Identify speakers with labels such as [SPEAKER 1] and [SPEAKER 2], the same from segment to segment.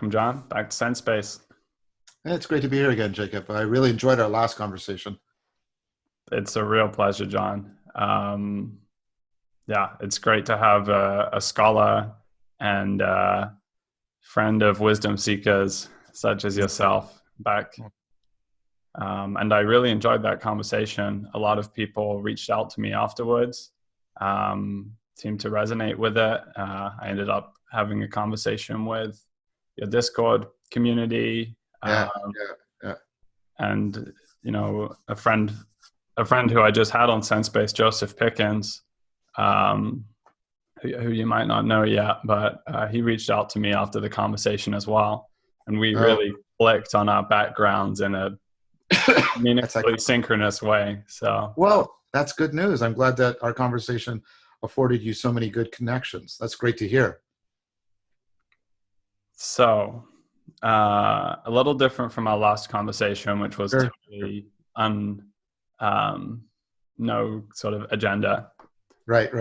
[SPEAKER 1] Welcome, John, back to Sense Space.
[SPEAKER 2] It's great to be here again, Jacob. I really enjoyed our last conversation.
[SPEAKER 1] It's a real pleasure, John. Yeah, it's great to have a scholar and friend of wisdom seekers such as yourself back. And I really enjoyed that conversation. A lot of people reached out to me afterwards, seemed to resonate with it. I ended up having a conversation with your Discord community.
[SPEAKER 2] Yeah,
[SPEAKER 1] Um,
[SPEAKER 2] yeah.
[SPEAKER 1] and a friend who I just had on SenseBase, Joseph Pickens, who you might not know yet, but he reached out to me after the conversation as well, and we
[SPEAKER 2] Oh,
[SPEAKER 1] really clicked on our backgrounds in a meaningfully synchronous way. So,
[SPEAKER 2] well, that's good news. I'm glad that our conversation afforded you so many good connections. That's great to hear.
[SPEAKER 1] So, a little different from our last conversation, which was
[SPEAKER 2] Sure.
[SPEAKER 1] totally no sort of agenda.
[SPEAKER 2] Right.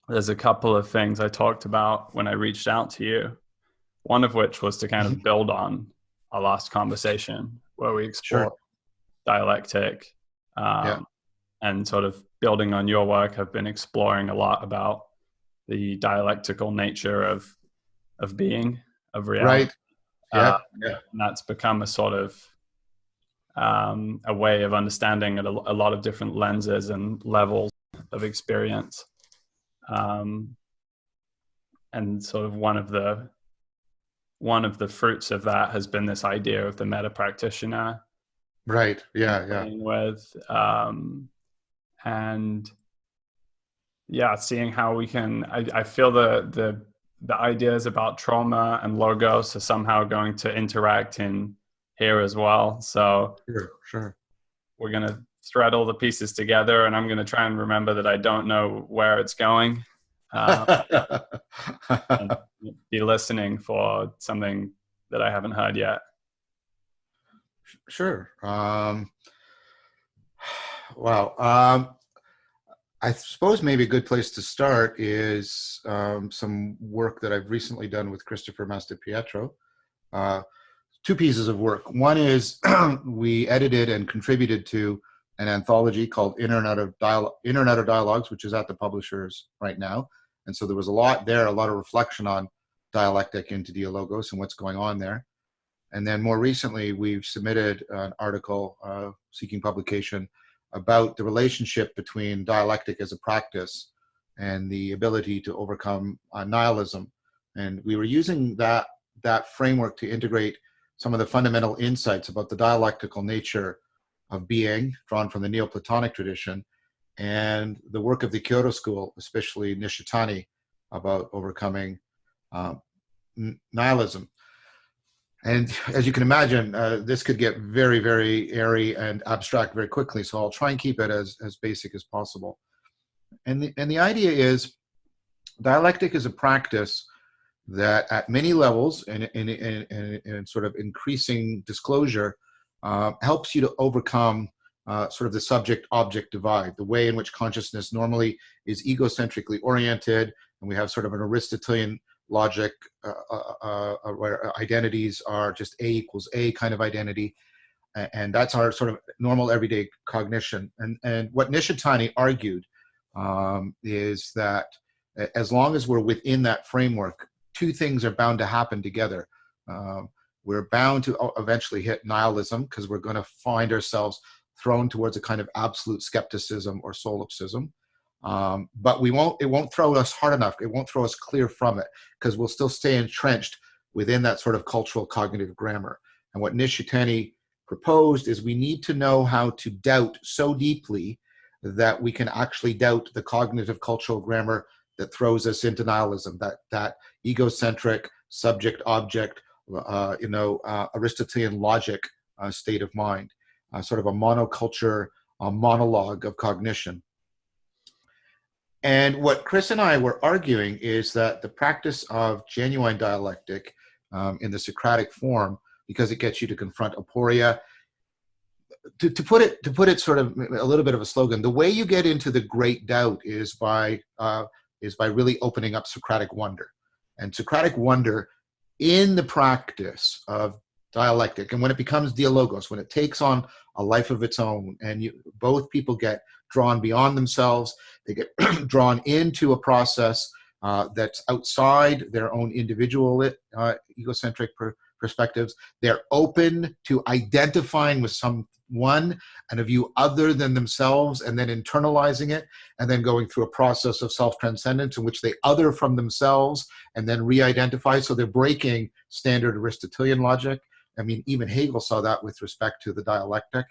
[SPEAKER 1] There's a couple of things I talked about when I reached out to you. One of which was to kind of build on our last conversation where we explored
[SPEAKER 2] Sure.
[SPEAKER 1] dialectic,
[SPEAKER 2] Yeah.
[SPEAKER 1] and sort of building on your work. I've been exploring a lot about the dialectical nature of being, of reality.
[SPEAKER 2] Right. Yeah. Yeah.
[SPEAKER 1] And that's become a sort of a way of understanding at a lot of different lenses and levels of experience. And sort of one of the fruits of that has been this idea of the meta practitioner.
[SPEAKER 2] Right. Yeah.
[SPEAKER 1] With and yeah, seeing how we can. I feel the ideas about trauma and logos are somehow going to interact in here as well. So
[SPEAKER 2] Sure.
[SPEAKER 1] we're going to thread all the pieces together, and I'm going to try and remember that I don't know where it's going. And be listening for something that I haven't heard yet.
[SPEAKER 2] Sure. Wow. I suppose maybe a good place to start is some work that I've recently done with Christopher Mastropietro. Two pieces of work. One is we edited and contributed to an anthology called Internet of Dialogues, which is at the publishers right now. And so there was a lot there, a lot of reflection on dialectic into dialogos and what's going on there. And then more recently, we've submitted an article seeking publication about the relationship between dialectic as a practice and the ability to overcome nihilism. And we were using that framework to integrate some of the fundamental insights about the dialectical nature of being, drawn from the Neoplatonic tradition, and the work of the Kyoto school, especially Nishitani, about overcoming nihilism. And as you can imagine, this could get very, very airy and abstract very quickly. So I'll try and keep it as basic as possible. And the idea is dialectic is a practice that at many levels and in sort of increasing disclosure helps you to overcome sort of the subject-object divide, the way in which consciousness normally is egocentrically oriented, and we have sort of an Aristotelian logic where identities are just A equals A kind of identity. And that's our sort of normal everyday cognition. And what Nishitani argued is that as long as we're within that framework, two things are bound to happen together. We're bound to eventually hit nihilism because we're going to find ourselves thrown towards a kind of absolute skepticism or solipsism. But it won't throw us hard enough. It won't throw us clear from it because we'll still stay entrenched within that sort of cultural cognitive grammar. And what Nishitani proposed is we need to know how to doubt so deeply that we can actually doubt the cognitive cultural grammar that throws us into nihilism, that egocentric subject-object, Aristotelian logic state of mind, sort of a monoculture monologue of cognition. And what Chris and I were arguing is that the practice of genuine dialectic in the Socratic form, because it gets you to confront aporia, to put it sort of a little bit of a slogan, the way you get into the great doubt is by really opening up Socratic wonder. And Socratic wonder in the practice of dialectic, and when it becomes dialogos, when it takes on a life of its own, and both people get drawn beyond themselves, they get drawn into a process that's outside their own individual egocentric perspectives. They're open to identifying with someone and a view other than themselves, and then internalizing it, and then going through a process of self-transcendence in which they other from themselves and then re-identify. So they're breaking standard Aristotelian logic. I mean, even Hegel saw that with respect to the dialectic,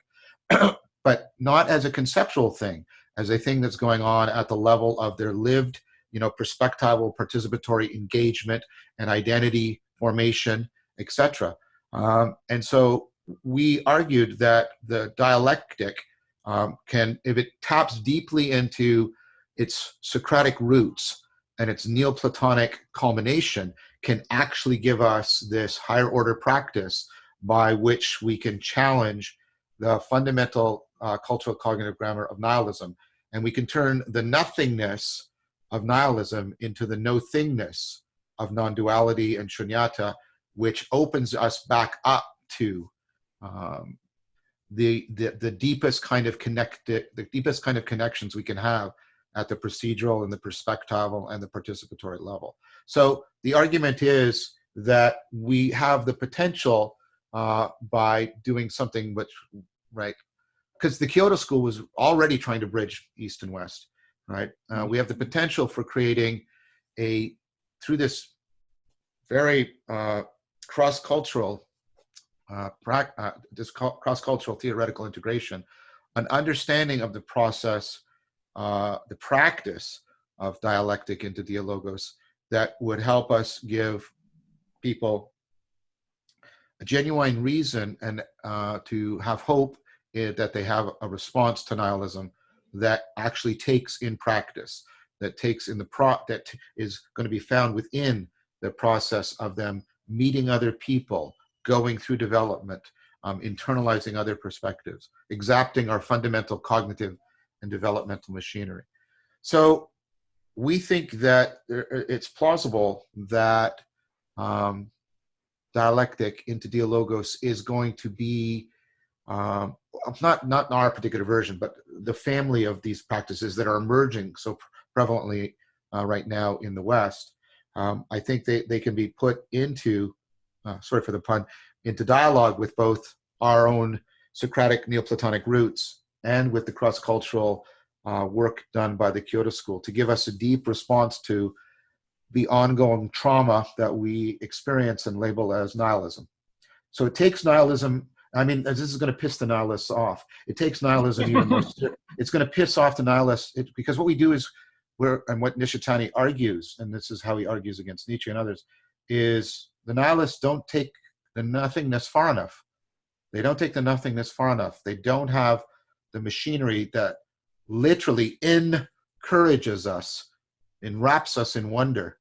[SPEAKER 2] but not as a conceptual thing, as a thing that's going on at the level of their lived, perspectival, participatory engagement and identity formation, etc. And so we argued that the dialectic can, if it taps deeply into its Socratic roots and its Neoplatonic culmination, can actually give us this higher order practice by which we can challenge the fundamental cultural cognitive grammar of nihilism. And we can turn the nothingness of nihilism into the no-thingness of non-duality and shunyata, which opens us back up to the deepest kind of connections we can have at the procedural and the perspectival and the participatory level. So the argument is that we have the potential by doing something which, right, because the Kyoto School was already trying to bridge East and West, right? We have the potential for creating through this very cross-cultural cross-cultural theoretical integration, an understanding of the process, the practice of dialectic into dialogos that would help us give people a genuine reason and to have hope that they have a response to nihilism that actually takes in practice, that takes in that is going to be found within the process of them meeting other people, going through development, internalizing other perspectives, exacting our fundamental cognitive and developmental machinery. So we think that it's plausible that dialectic into dialogos is going to be not our particular version, but the family of these practices that are emerging so prevalently right now in the West. I think they can be put into, sorry for the pun, into dialogue with both our own Socratic Neoplatonic roots and with the cross-cultural work done by the Kyoto School to give us a deep response to the ongoing trauma that we experience and label as nihilism. So it takes nihilism, I mean, this is going to piss the nihilists off. It takes nihilism even more, it's going to piss off the nihilists because what we do is, and what Nishitani argues, and this is how he argues against Nietzsche and others, is the nihilists don't take the nothingness far enough. They don't take the nothingness far enough. They don't have the machinery that literally encourages us, enwraps us in wonder,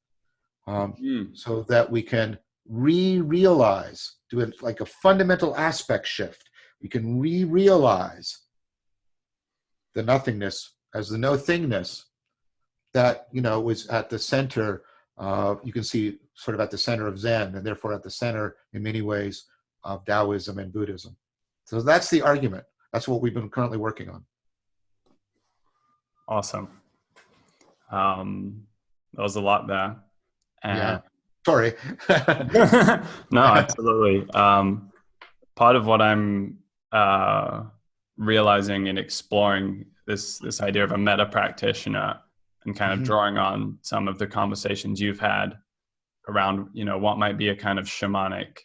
[SPEAKER 2] so that we can realize, do it like a fundamental aspect shift. We can realize the nothingness as the no-thingness that, was at the center, you can see sort of at the center of Zen, and therefore at the center in many ways of Taoism and Buddhism. So that's the argument. That's what we've been currently working on.
[SPEAKER 1] Awesome. There was a lot there.
[SPEAKER 2] Yeah. Sorry.
[SPEAKER 1] No, absolutely. Part of what I'm realizing and exploring this idea of a meta practitioner and kind of drawing on some of the conversations you've had around, what might be a kind of shamanic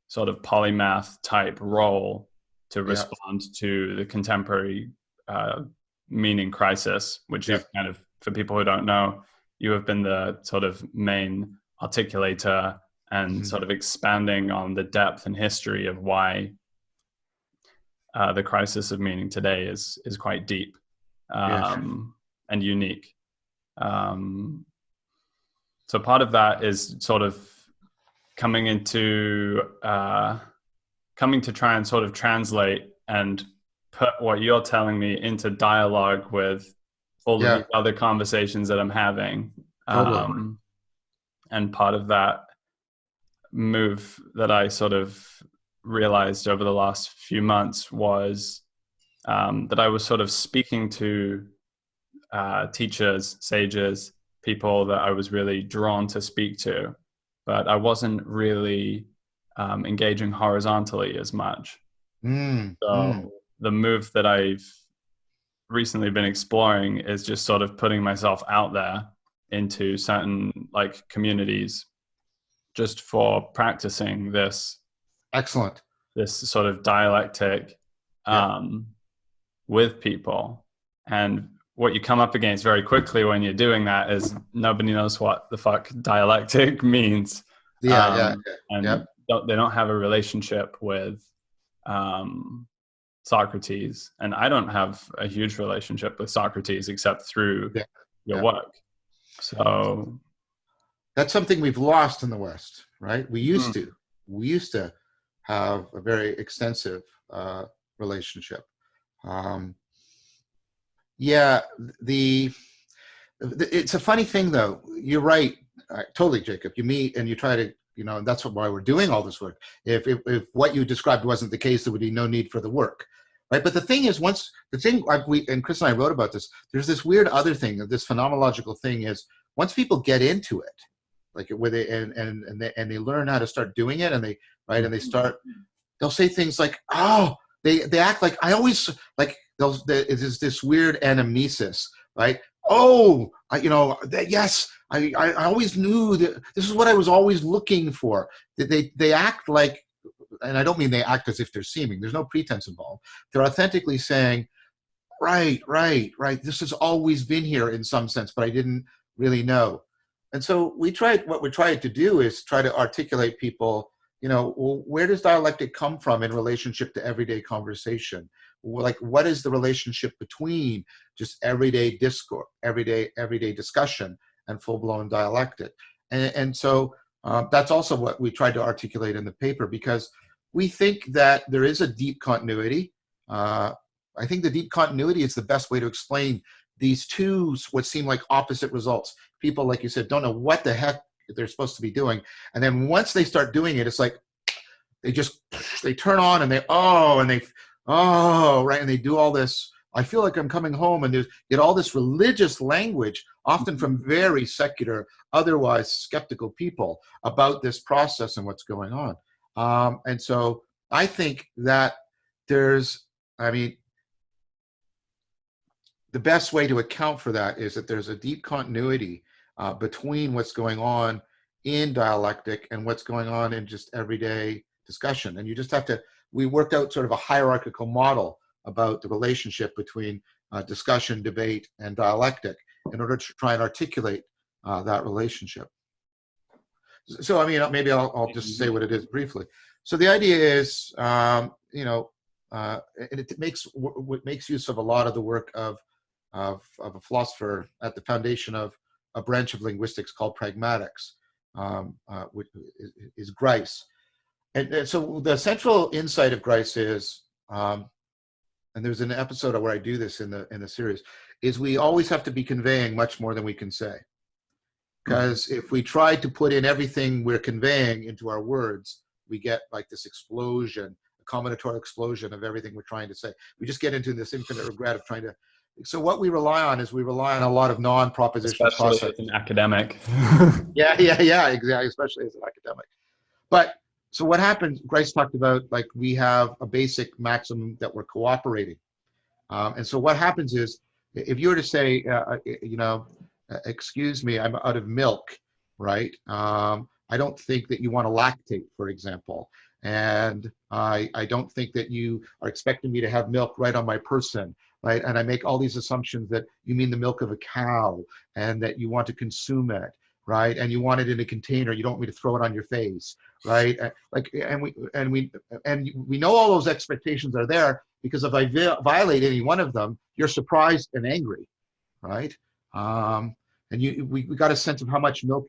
[SPEAKER 1] sort of polymath type role to respond to the contemporary meaning crisis, which you've kind of, for people who don't know, you have been the sort of main articulator and sort of expanding on the depth and history of why the crisis of meaning today is quite deep and unique. So part of that is sort of coming to try and sort of translate and put what you're telling me into dialogue with all of the other conversations that I'm having.
[SPEAKER 2] Totally.
[SPEAKER 1] And part of that move that I sort of realized over the last few months was that I was sort of speaking to teachers, sages, people that I was really drawn to speak to, but I wasn't really engaging horizontally as much.
[SPEAKER 2] Mm, mm.
[SPEAKER 1] So the move that I've recently been exploring is just sort of putting myself out there into certain like communities just for practicing
[SPEAKER 2] Excellent.
[SPEAKER 1] this sort of dialectic
[SPEAKER 2] Yeah.
[SPEAKER 1] um, with people. And what you come up against very quickly when you're doing that is nobody knows what the fuck dialectic means,
[SPEAKER 2] Yeah. Yeah. Yeah. Yeah.
[SPEAKER 1] and they don't have a relationship with um, Socrates, and I don't have a huge relationship with Socrates except through
[SPEAKER 2] Yeah.
[SPEAKER 1] your
[SPEAKER 2] Yeah.
[SPEAKER 1] work. So
[SPEAKER 2] That's something we've lost in the West, right? We used
[SPEAKER 1] mm,
[SPEAKER 2] to. We used to have a very extensive relationship. Um, yeah, the it's a funny thing though. You're right, totally, Jacob. You meet and you try to, and that's why we're doing all this work. If what you described wasn't the case, there would be no need for the work, right? But the thing is, once the thing like we and Chris and I wrote about this, there's this weird other thing. This phenomenological thing is once people get into it, like where they and they learn how to start doing it, and they right and they start, they'll say things like, oh, they act like I always like there's this weird anamnesis, right? Oh, yes, I always knew that this is what I was always looking for. They act like, and I don't mean they act as if they're seeming. There's no pretense involved. They're authentically saying, right, right, right. This has always been here in some sense, but I didn't really know. And so what we tried to do is try to articulate people, well, where does dialectic come from in relationship to everyday conversation? Like, what is the relationship between just everyday discourse, everyday discussion and full-blown dialectic? And so that's also what we tried to articulate in the paper, because we think that there is a deep continuity. I think the deep continuity is the best way to explain these two, what seem like opposite results. People, like you said, don't know what the heck they're supposed to be doing. And then once they start doing it, it's like they turn on and right, and they do all this. I feel like I'm coming home, and there's get all this religious language, often from very secular, otherwise skeptical people about this process and what's going on. And so I think that I mean, the best way to account for that is that there's a deep continuity between what's going on in dialectic and what's going on in just everyday discussion. And you just have to, we worked out sort of a hierarchical model about the relationship between discussion, debate, and dialectic in order to try and articulate that relationship. So, I mean, maybe I'll just say what it is briefly. So the idea is, and it makes use of a lot of the work of a philosopher at the foundation of a branch of linguistics called pragmatics, which is Grice. And so the central insight of Grice is, and there's an episode where I do this in the series, is we always have to be conveying much more than we can say. Because if we try to put in everything we're conveying into our words, we get like this explosion, a combinatorial explosion of everything we're trying to say. We just get into this infinite regret of trying to. So what we rely on is we rely on a lot of non-propositional
[SPEAKER 1] especially
[SPEAKER 2] process.
[SPEAKER 1] as an academic.
[SPEAKER 2] Yeah, exactly, especially as an academic. But so what happens, Grice talked about, like, we have a basic maximum that we're cooperating. And so what happens is, if you were to say, excuse me, I'm out of milk, right? I don't think that you want to lactate, for example. And I don't think that you are expecting me to have milk right on my person, right? And I make all these assumptions that you mean the milk of a cow and that you want to consume it, right? And you want it in a container. You don't want me to throw it on your face, right? And we know all those expectations are there, because if I violate any one of them, you're surprised and angry, right? And we got a sense of how much milk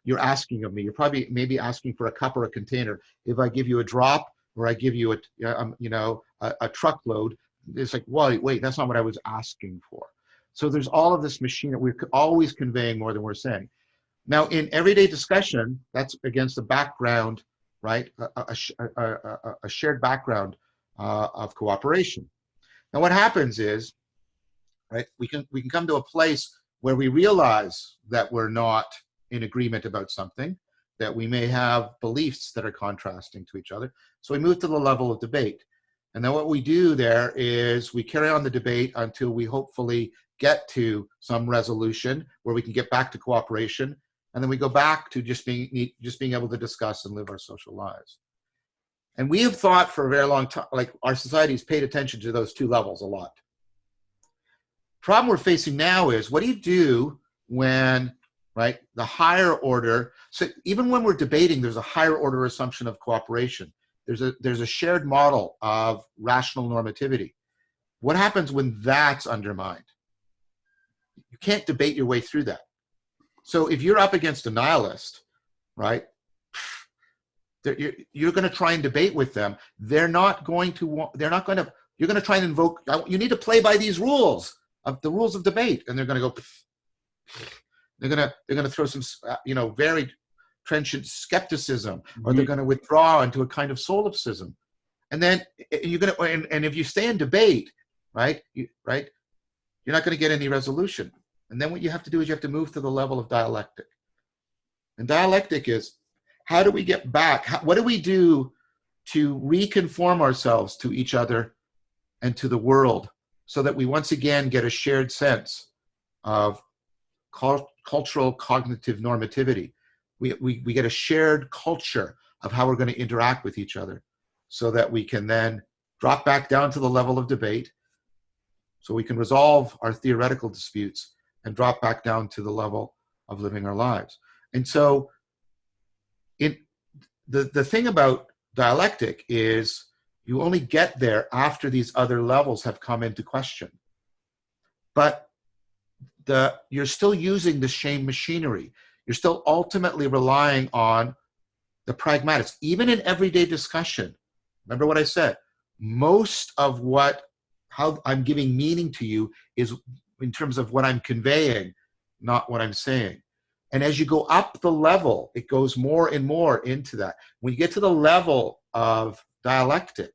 [SPEAKER 2] you're asking of me. You're probably maybe asking for a cup or a container. If I give you a drop or I give you a truckload, it's like, wait, that's not what I was asking for. So there's all of this machine that we're always conveying more than we're saying. Now, in everyday discussion, that's against the background right? A shared background of cooperation. Now, what happens is, right, we can come to a place where we realize that we're not in agreement about something, that we may have beliefs that are contrasting to each other. So we move to the level of debate. And then what we do there is we carry on the debate until we hopefully get to some resolution where we can get back to cooperation. And then we go back to just being able to discuss and live our social lives. And we have thought for a very long time, like our society's paid attention to those two levels a lot. Problem we're facing now is, what do you do when, right, the higher order, so even when we're debating, there's a higher order assumption of cooperation. There's a shared model of rational normativity. What happens when that's undermined? You can't debate your way through that. So if you're up against a nihilist, right, you're going to try and debate with them. You're going to try and invoke, you need to play by these rules, of the rules of debate. And they're going to go, they're going to throw some, very trenchant skepticism, or they're going to withdraw into a kind of solipsism. And then you're going to, and if you stay in debate, right, you're not going to get any resolution. And then what you have to do is you have to move to the level of dialectic. And dialectic is, how do we get back? What do we do to reconform ourselves to each other and to the world, so that we once again get a shared sense of cultural cognitive normativity? We get a shared culture of how we're going to interact with each other, so that we can then drop back down to the level of debate, so we can resolve our theoretical disputes and drop back down to the level of living our lives. And so the thing about dialectic is, you only get there after these other levels have come into question. But you're still using the same machinery. You're still ultimately relying on the pragmatics. Even in everyday discussion, remember what I said, most of how I'm giving meaning to you is in terms of what I'm conveying, not what I'm saying. And as you go up the level, it goes more and more into that. When you get to the level of dialectic,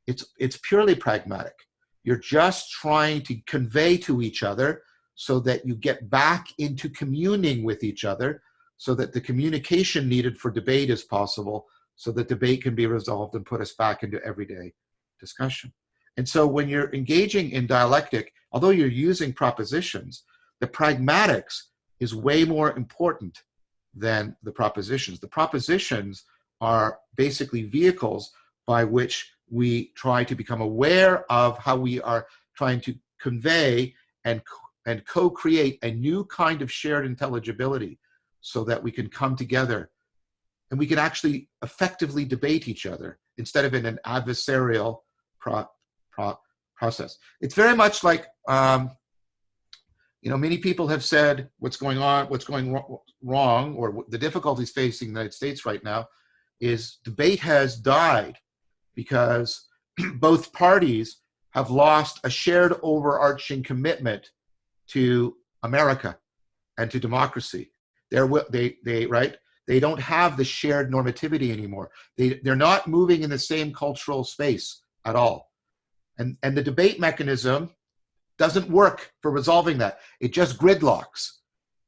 [SPEAKER 2] it's purely pragmatic. You're just trying to convey to each other, so that you get back into communing with each other, so that the communication needed for debate is possible, so that debate can be resolved and put us back into everyday discussion. And so when you're engaging in dialectic, although you're using propositions, the pragmatics is way more important than the propositions. The propositions are basically vehicles by which we try to become aware of how we are trying to convey and co-create a new kind of shared intelligibility, so that we can come together and we can actually effectively debate each other instead of in an adversarial process. It's very much like, many people have said what's going wrong, or the difficulties facing the United States right now is debate has died, because both parties have lost a shared overarching commitment to America and to democracy. They don't have the shared normativity anymore. They're not moving in the same cultural space at all. And the debate mechanism doesn't work for resolving that. It just gridlocks.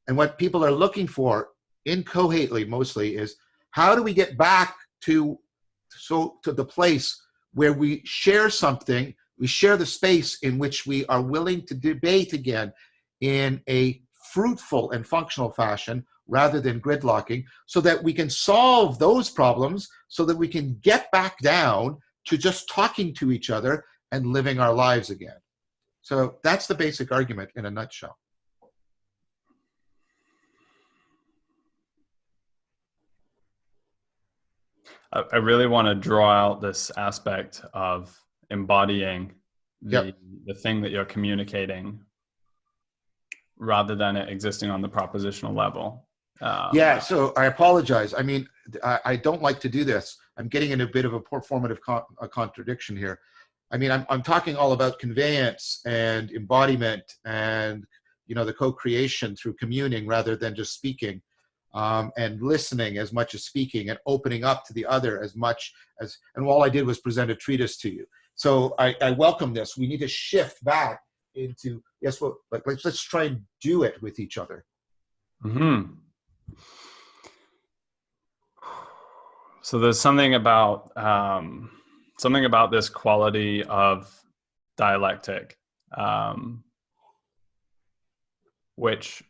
[SPEAKER 2] And what people are looking for, incoherently mostly, is, how do we get back to the place where we share something, we share the space in which we are willing to debate again in a fruitful and functional fashion, rather than gridlocking, so that we can solve those problems, so that we can get back down to just talking to each other and living our lives again. So that's the basic argument in a nutshell.
[SPEAKER 1] I really want to draw out this aspect of embodying the thing that you're communicating, rather than it existing on the propositional level.
[SPEAKER 2] So I apologize. I mean, I don't like to do this. I'm getting in a bit of a performative contradiction here. I mean, I'm talking all about conveyance and embodiment and, the co-creation through communing rather than just speaking. and listening as much as speaking, and opening up to the other as much as, and all I did was present a treatise to you. So I welcome this. We need to shift back into, yes, well, like let's try and do it with each other.
[SPEAKER 1] Mm-hmm. So there's something about this quality of dialectic, which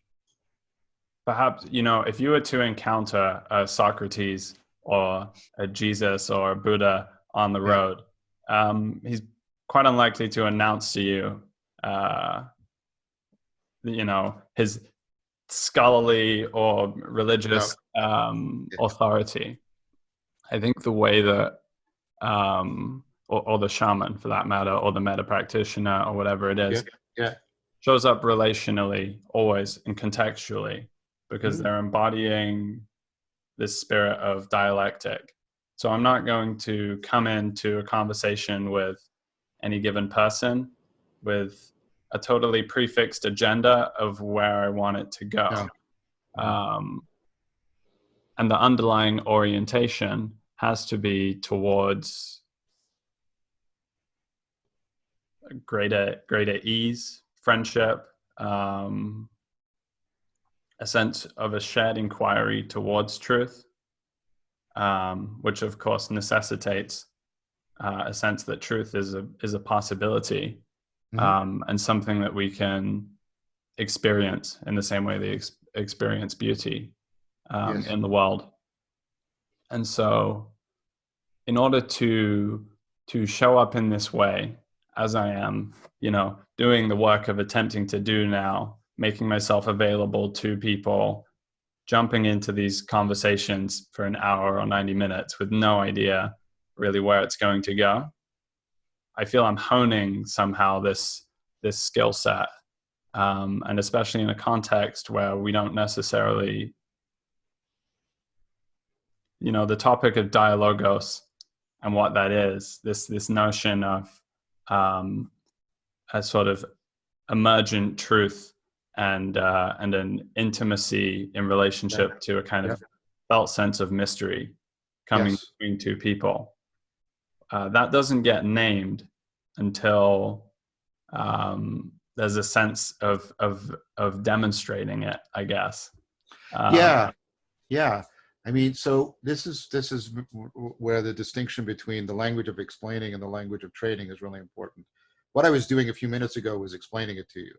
[SPEAKER 1] perhaps, if you were to encounter a Socrates or a Jesus or a Buddha on the
[SPEAKER 2] Yeah.
[SPEAKER 1] road, he's quite unlikely to announce to you, his scholarly or religious authority. I think the way that, or the shaman for that matter, or the meta practitioner or whatever it is, shows up relationally always and contextually, because they're embodying this spirit of dialectic. So I'm not going to come into a conversation with any given person with a totally prefixed agenda of where I want it to go. And the underlying orientation has to be towards greater ease, friendship, a sense of a shared inquiry towards truth, which of course necessitates a sense that truth is a possibility, and something that we can experience in the same way they experience beauty in the world. And so in order to show up in this way, as I am, doing the work of attempting to do now, making myself available to people, jumping into these conversations for an hour or 90 minutes with no idea really where it's going to go, I feel I'm honing somehow this skill set. And especially in a context where we don't necessarily, the topic of dialogos and what that is, this notion of a sort of emergent truth and an intimacy in relationship to a kind of felt sense of mystery coming between two people. That doesn't get named until there's a sense of demonstrating it, I guess.
[SPEAKER 2] Yeah. I mean, so this is where the distinction between the language of explaining and the language of trading is really important. What I was doing a few minutes ago was explaining it to you,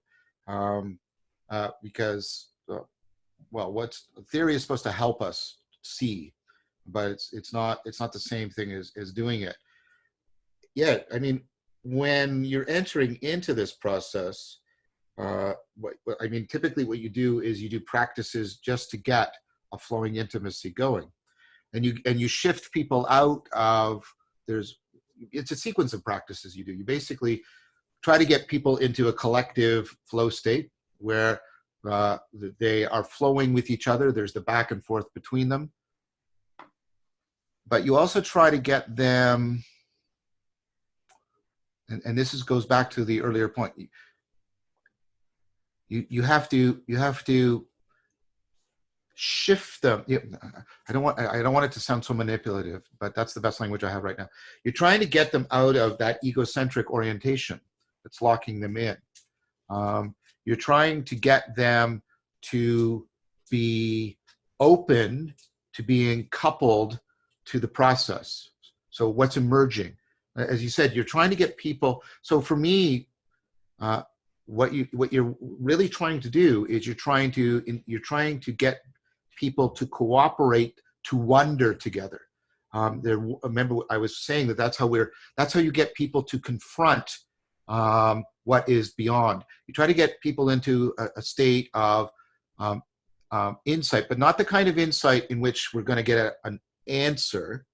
[SPEAKER 2] because what theory is supposed to help us see, but it's not the same thing as doing it. Yeah, I mean, when you're entering into this process, typically what you do is you do practices just to get a flowing intimacy going, and you shift people out of, it's a sequence of practices you do. You basically try to get people into a collective flow state where they are flowing with each other. There's the back and forth between them, but you also try to get them, and this goes back to the earlier point. You have to shift them. I don't want it to sound so manipulative, but that's the best language I have right now. You're trying to get them out of that egocentric orientation that's locking them in. You're trying to get them to be open to being coupled to the process. So what's emerging? As you said, you're trying to get people. So for me, what you're really trying to do is you're trying to get people to cooperate, to wonder together. Remember, I was saying that's how you get people to confront what is beyond. You try to get people into a state of insight, but not the kind of insight in which we're going to get an answer.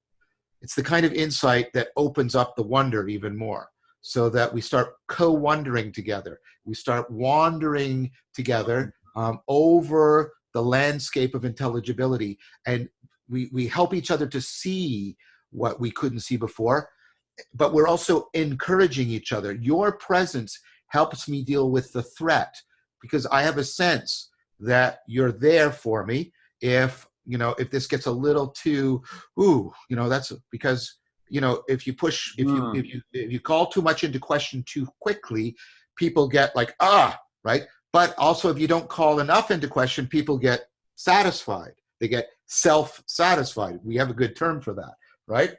[SPEAKER 2] It's the kind of insight that opens up the wonder even more, so that we start co-wondering together. We start wandering together over the landscape of intelligibility, and we help each other to see what we couldn't see before, but we're also encouraging each other. Your presence helps me deal with the threat, because I have a sense that you're there for me, if, if this gets a little too, ooh, that's because, if you push,
[SPEAKER 1] Mm.
[SPEAKER 2] if you call too much into question too quickly, people get like, right? But also, if you don't call enough into question, people get satisfied. They get self-satisfied. We have a good term for that, right?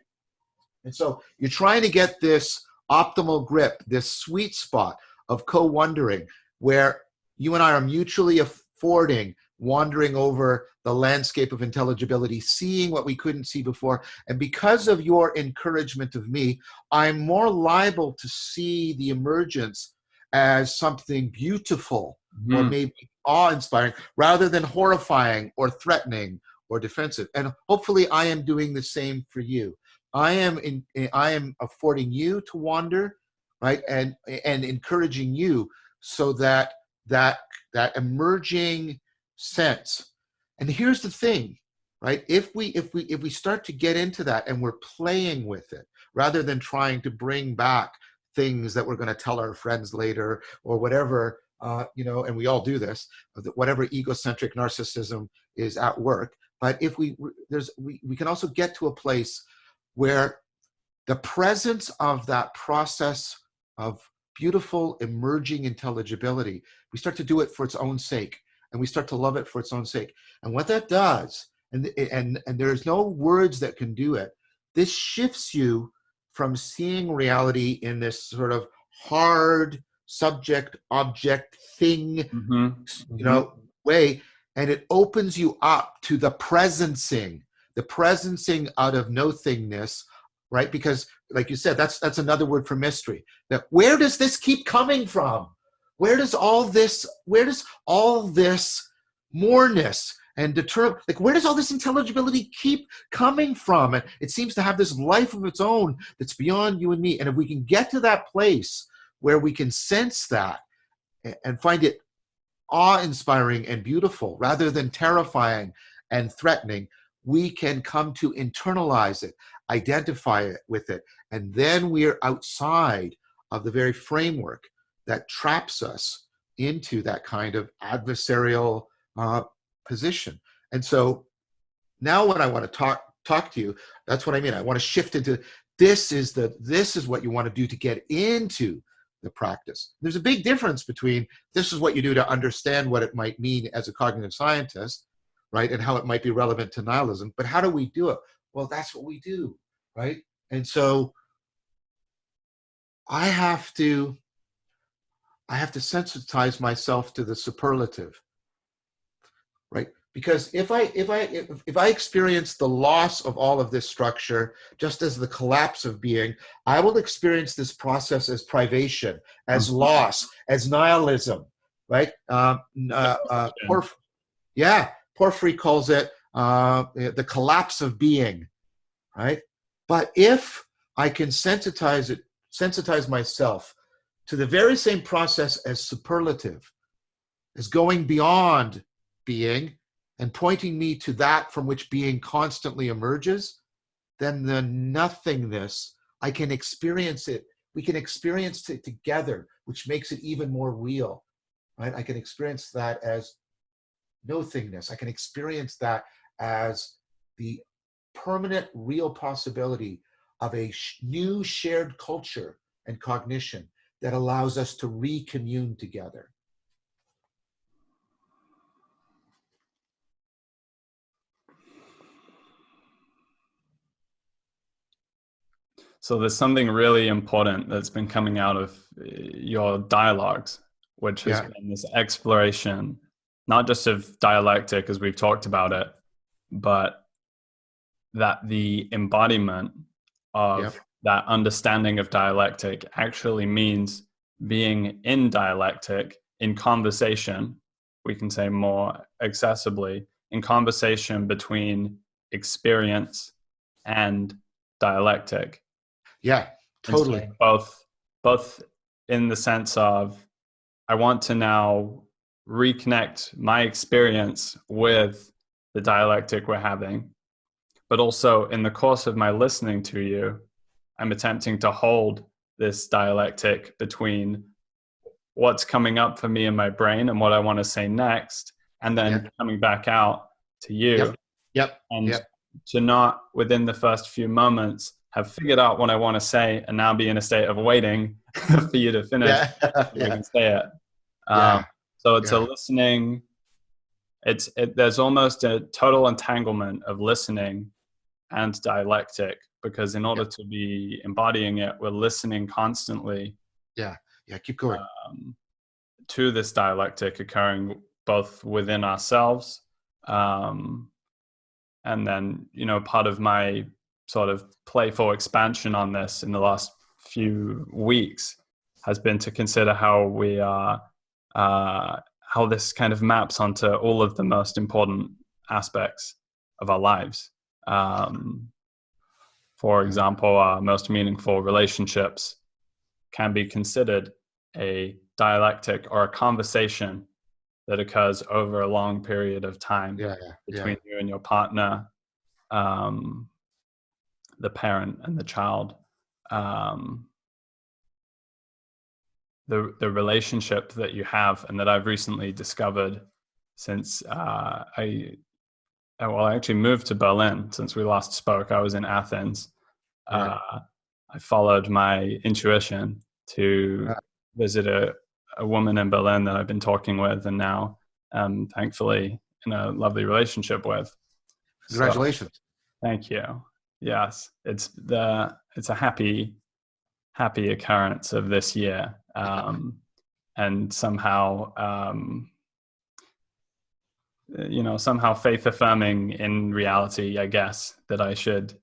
[SPEAKER 2] And so you're trying to get this optimal grip, this sweet spot of co-wondering, where you and I are mutually affording, wandering over the landscape of intelligibility, seeing what we couldn't see before. And because of your encouragement of me, I'm more liable to see the emergence as something beautiful or
[SPEAKER 1] Mhm.
[SPEAKER 2] maybe awe-inspiring, rather than horrifying or threatening or defensive. And hopefully I am doing the same for you. I am affording you to wander, right, and encouraging you, so that that that emerging sense. And here's the thing, right? If we start to get into that and we're playing with it rather than trying to bring back things that we're going to tell our friends later or whatever, and we all do this, whatever egocentric narcissism is at work. But if we can also get to a place where the presence of that process of beautiful emerging intelligibility, we start to do it for its own sake, and we start to love it for its own sake. And what that does, and there's no words that can do it, this shifts you from seeing reality in this sort of hard subject object thing,
[SPEAKER 1] Mhm.
[SPEAKER 2] you
[SPEAKER 1] Mhm.
[SPEAKER 2] know, way, and it opens you up to the presencing out of no-thingness, right? Because, like you said, that's another word for mystery. That where does this keep coming from? Where does all this moreness and like where does all this intelligibility keep coming from? And it seems to have this life of its own that's beyond you and me. And if we can get to that place where we can sense that and find it awe-inspiring and beautiful rather than terrifying and threatening, we can come to internalize it, identify it with it, and then we're outside of the very framework that traps us into that kind of adversarial position. And so now when I want to talk to you, that's what I mean. I want to shift into this is what you want to do to get into the practice. There's a big difference between this is what you do to understand what it might mean as a cognitive scientist, right? And how it might be relevant to nihilism. But how do we do it? Well, that's what we do, right? And so I have to sensitize myself to the superlative, right? Because if I experience the loss of all of this structure just as the collapse of being, I will experience this process as privation, as
[SPEAKER 1] Mhm.
[SPEAKER 2] loss, as nihilism, right?
[SPEAKER 1] Exhaustion.
[SPEAKER 2] Yeah, Porphyry calls it the collapse of being, right? But if I can sensitize myself to the very same process as superlative, as going beyond being and pointing me to that from which being constantly emerges, then the nothingness, I can experience it. We can experience it together, which makes it even more real, right? I can experience that as no-thingness. I can experience that as the permanent, real possibility of a new shared culture and cognition that allows us to recommune together.
[SPEAKER 1] So there's something really important that's been coming out of your dialogues, which has
[SPEAKER 2] Yeah,
[SPEAKER 1] been this exploration, not just of dialectic as we've talked about it, but that the embodiment
[SPEAKER 2] yeah,
[SPEAKER 1] of that understanding of dialectic actually means being in dialectic, in conversation, we can say more accessibly, in conversation between experience and dialectic.
[SPEAKER 2] yeah,
[SPEAKER 1] And so
[SPEAKER 2] totally.
[SPEAKER 1] both in the sense of I want to now reconnect my experience with the dialectic we're having, but also in the course of my listening to you, I'm attempting to hold this dialectic between what's coming up for me in my brain and what I want to say next, and
[SPEAKER 2] Yeah,
[SPEAKER 1] then coming back out to you,
[SPEAKER 2] Yep. Yep.
[SPEAKER 1] and
[SPEAKER 2] Yep.
[SPEAKER 1] to not within the first few moments have figured out what I want to say and now be in a state of waiting for you to finish
[SPEAKER 2] Yeah.
[SPEAKER 1] so I
[SPEAKER 2] Yeah.
[SPEAKER 1] can say it. Um,
[SPEAKER 2] Yeah.
[SPEAKER 1] so it's a
[SPEAKER 2] Yeah.
[SPEAKER 1] listening. There's almost a total entanglement of listening and dialectic, because in order
[SPEAKER 2] Yep.
[SPEAKER 1] to be embodying it, we're listening constantly
[SPEAKER 2] Yeah. Yeah. Keep going.
[SPEAKER 1] um, to this dialectic occurring both within ourselves, um, and then, part of my sort of playful expansion on this in the last few weeks has been to consider how we are, how this kind of maps onto all of the most important aspects of our lives. For
[SPEAKER 2] Yeah.
[SPEAKER 1] example, our most meaningful relationships can be considered a dialectic or a conversation that occurs over a long period of time
[SPEAKER 2] Yeah. Yeah.
[SPEAKER 1] between you and your partner, um, the parent and the child. Um, the relationship that you have, and that I've recently discovered since I actually moved to Berlin since we last spoke. I was in Athens.
[SPEAKER 2] Right.
[SPEAKER 1] I followed my intuition to visit a woman in Berlin that I've been talking with, and now thankfully in a lovely relationship with. So
[SPEAKER 2] Congratulations.
[SPEAKER 1] thank you. Yes, it's a happy occurrence of this year, and somehow somehow faith affirming in reality, I guess, that I should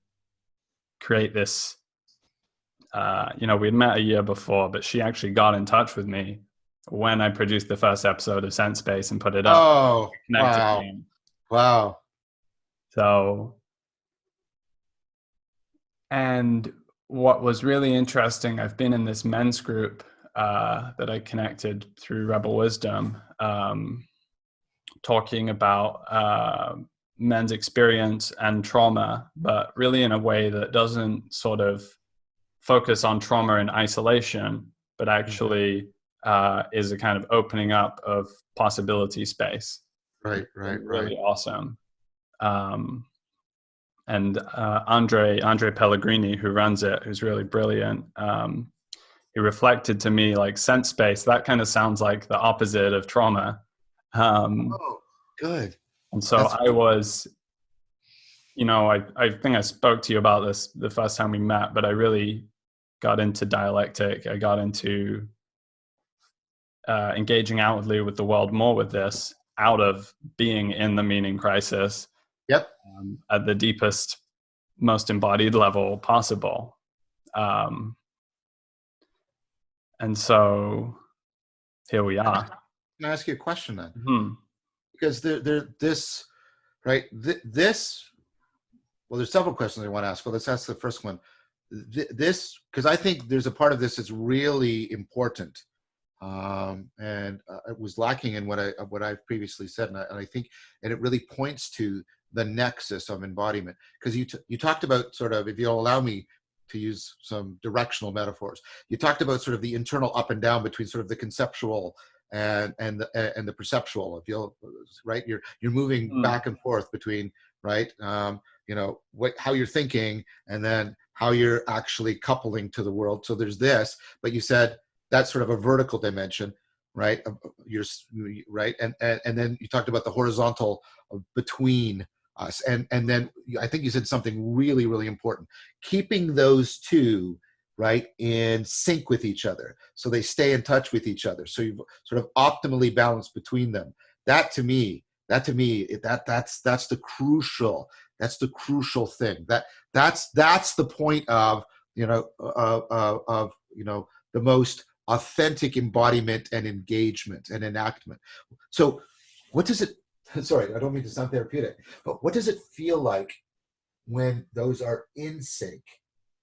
[SPEAKER 1] create this. We'd met a year before, but she actually got in touch with me when I produced the first episode of Sense Space and put it up.
[SPEAKER 2] Oh,
[SPEAKER 1] Connected
[SPEAKER 2] wow.
[SPEAKER 1] me.
[SPEAKER 2] Wow.
[SPEAKER 1] So, and what was really interesting, I've been in this men's group that I connected through Rebel Wisdom, talking about men's experience and trauma, but really in a way that doesn't sort of focus on trauma in isolation, but actually is a kind of opening up of possibility space.
[SPEAKER 2] Right.
[SPEAKER 1] It's been
[SPEAKER 2] Right. Right.
[SPEAKER 1] really awesome. And Andre Pellegrini, who runs it, who's really brilliant, he reflected to me like sense space. That kind of sounds like the opposite of trauma.
[SPEAKER 2] Oh, good.
[SPEAKER 1] And so
[SPEAKER 2] That's
[SPEAKER 1] I was, I think I spoke to you about this the first time we met, but I really got into dialectic. I got into engaging outwardly with the world more with this, out of being in the meaning crisis,
[SPEAKER 2] yep.
[SPEAKER 1] at the deepest, most embodied level possible. And so here we are.
[SPEAKER 2] Can I ask you a question then?
[SPEAKER 1] Mm-hmm.
[SPEAKER 2] Because this, right? This, well, there's several questions I want to ask. Well, let's ask the first one. This, because I think there's a part of this that's really important, and it was lacking in what I've previously said, and I think, and it really points to the nexus of embodiment. Because you talked about sort of, if you'll allow me to use some directional metaphors, you talked about sort of the internal up and down between sort of the conceptual and the perceptual. If you'll, right, you're moving back and forth between, right, how you're thinking and then how you're actually coupling to the world. So there's this, but you said that's sort of a vertical dimension, right? You're right, and then you talked about the horizontal between us, and then I think you said something really, really important: keeping those two, right, in sync with each other, so they stay in touch with each other. So you sort of optimally balanced between them. That to me, that's the crucial. That's the crucial thing. That's the point of the most authentic embodiment and engagement and enactment. So what does it, sorry, I don't mean to sound therapeutic, but what does it feel like when those are in sync?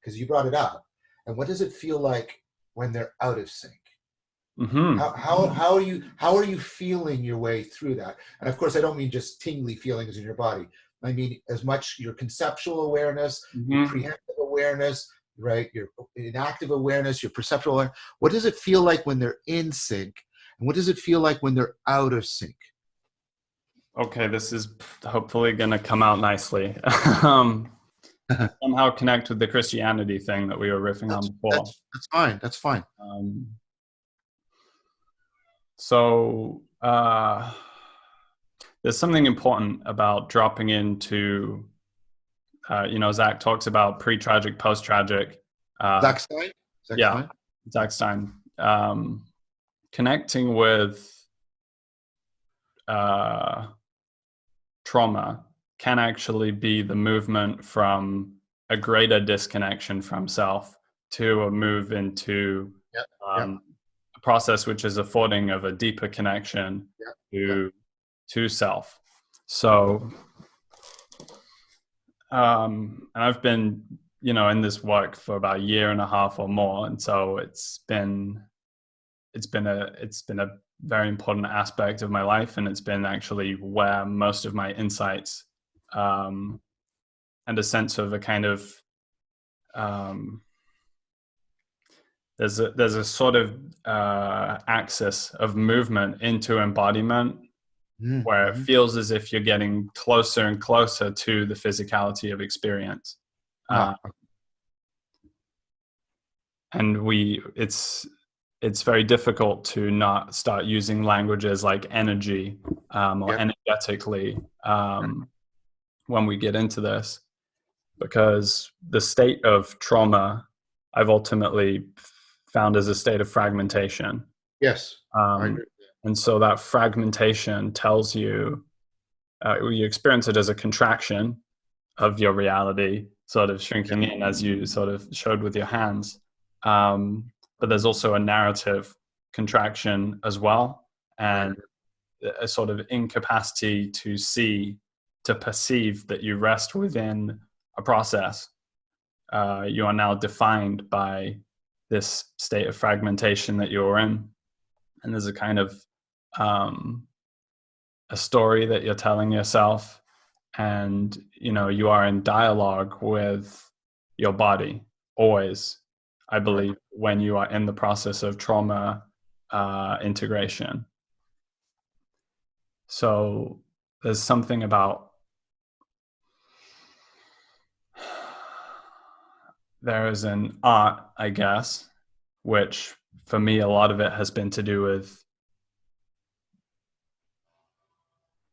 [SPEAKER 2] Because you brought it up. And what does it feel like when they're out of sync?
[SPEAKER 1] Mm-hmm.
[SPEAKER 2] How are you feeling your way through that? And of course, I don't mean just tingly feelings in your body. I mean as much your conceptual awareness, your preemptive awareness, right? Your inactive awareness, your perceptual awareness. What does it feel like when they're in sync? And what does it feel like when they're out of sync?
[SPEAKER 1] Okay, this is hopefully going to come out nicely. um, Somehow connect with the Christianity thing that we were riffing on before.
[SPEAKER 2] That's fine. That's fine.
[SPEAKER 1] Um, so there's something important about dropping into, Zach talks about pre-tragic, post-tragic.
[SPEAKER 2] Zach Stein. Zach
[SPEAKER 1] Yeah,
[SPEAKER 2] Stein.
[SPEAKER 1] Zach Stein. Connecting with uh, trauma can actually be the movement from a greater disconnection from self to a move into
[SPEAKER 2] Yeah. Yeah.
[SPEAKER 1] um, a process which is affording of a deeper connection
[SPEAKER 2] Yeah. Yeah.
[SPEAKER 1] to self. So, and I've been, in this work for about a year and a half or more, and so it's been a very important aspect of my life, and it's been actually where most of my insights and a sense of a kind of there's a sort of axis of movement into embodiment where it
[SPEAKER 2] Mm-hmm.
[SPEAKER 1] feels as if you're getting closer and closer to the physicality of experience. Uh,
[SPEAKER 2] Ah,
[SPEAKER 1] and it's very difficult to not start using languages like energy or
[SPEAKER 2] yeah.
[SPEAKER 1] energetically when we get into this, because the state of trauma I've ultimately found as a state of fragmentation.
[SPEAKER 2] Yes, I
[SPEAKER 1] Um,
[SPEAKER 2] agree.
[SPEAKER 1] and so that fragmentation tells you, you experience it as a contraction of your reality, sort of
[SPEAKER 2] Yeah.
[SPEAKER 1] shrinking in as you sort of showed with your hands. But there's also a narrative contraction as well,
[SPEAKER 2] I
[SPEAKER 1] and
[SPEAKER 2] agree.
[SPEAKER 1] a sort of incapacity to see, to perceive that you rest within a process. You are now defined by this state of fragmentation that you're in. And there's a kind of a story that you're telling yourself, and you are in dialogue with your body always, I
[SPEAKER 2] Right.
[SPEAKER 1] believe, when you are in the process of trauma integration. So there's something about there is an art, I guess, which for me a lot of it has been to do with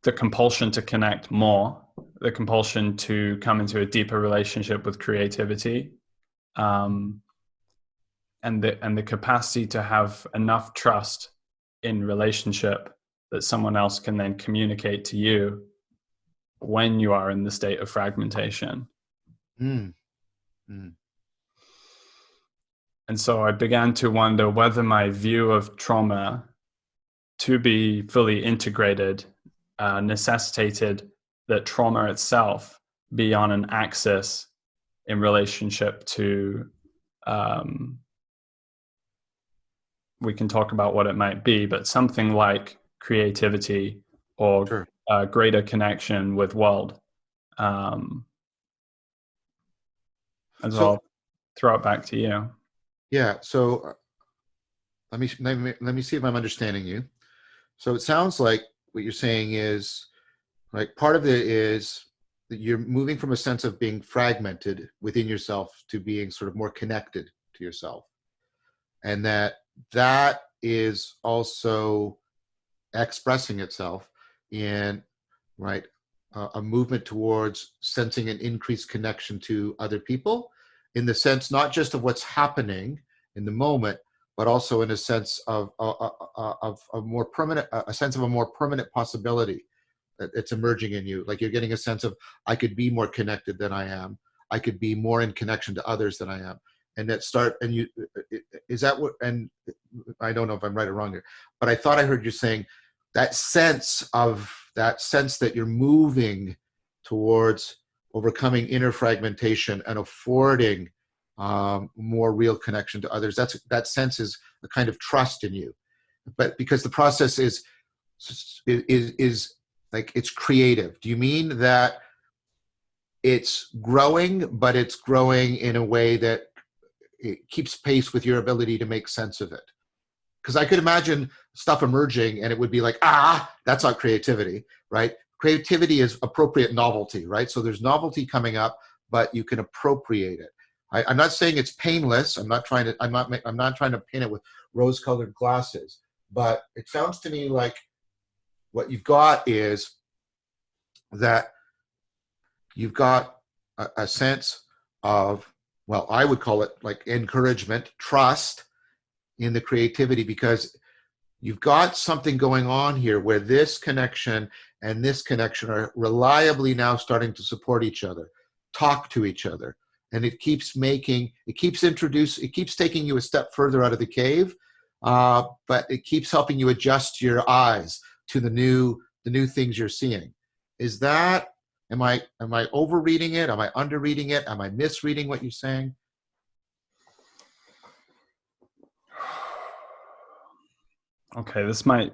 [SPEAKER 1] the compulsion to connect more, the compulsion to come into a deeper relationship with creativity, um, and the capacity to have enough trust in relationship that someone else can then communicate to you when you are in the state of fragmentation.
[SPEAKER 2] Mm. Mm.
[SPEAKER 1] And so I began to wonder whether my view of trauma to be fully integrated necessitated that trauma itself be on an axis in relationship to, um, we can talk about what it might be, but something like creativity or
[SPEAKER 2] Sure.
[SPEAKER 1] greater connection with world. Um, and so
[SPEAKER 2] So
[SPEAKER 1] I'll throw it back to you.
[SPEAKER 2] yeah. So let me see if I'm understanding you. So it sounds like what you're saying is, like, part of it is that you're moving from a sense of being fragmented within yourself to being sort of more connected to yourself, and that is also expressing itself in, right, a movement towards sensing an increased connection to other people, in the sense not just of what's happening in the moment, but also in a sense of a more permanent, a sense of a more permanent possibility that it's emerging in you. Like, you're getting a sense of, I could be more connected than I am. I could be more in connection to others than I am. And that start, and you, is that what, and I don't know if I'm right or wrong here, but I thought I heard you saying that sense that you're moving towards overcoming inner fragmentation and affording more real connection to others. That sense is a kind of trust in you, but because the process is like, it's creative. Do you mean that it's growing, but it's growing in a way that it keeps pace with your ability to make sense of it? Because I could imagine stuff emerging and it would be like, that's not creativity, right? creativity is appropriate novelty, right? So there's novelty coming up, but you can appropriate it. I'm not saying it's painless. I'm not trying to paint it with rose-colored glasses, but it sounds to me like what you've got is that you've got a sense of, well, I would call it like encouragement, trust in the creativity, because you've got something going on here where this connection and this connection are reliably now starting to support each other, talk to each other. And it keeps taking you a step further out of the cave, but it keeps helping you adjust your eyes to the new things you're seeing. Is that, am I overreading it? Am I underreading it? Am I misreading what you're saying?
[SPEAKER 1] Okay, this might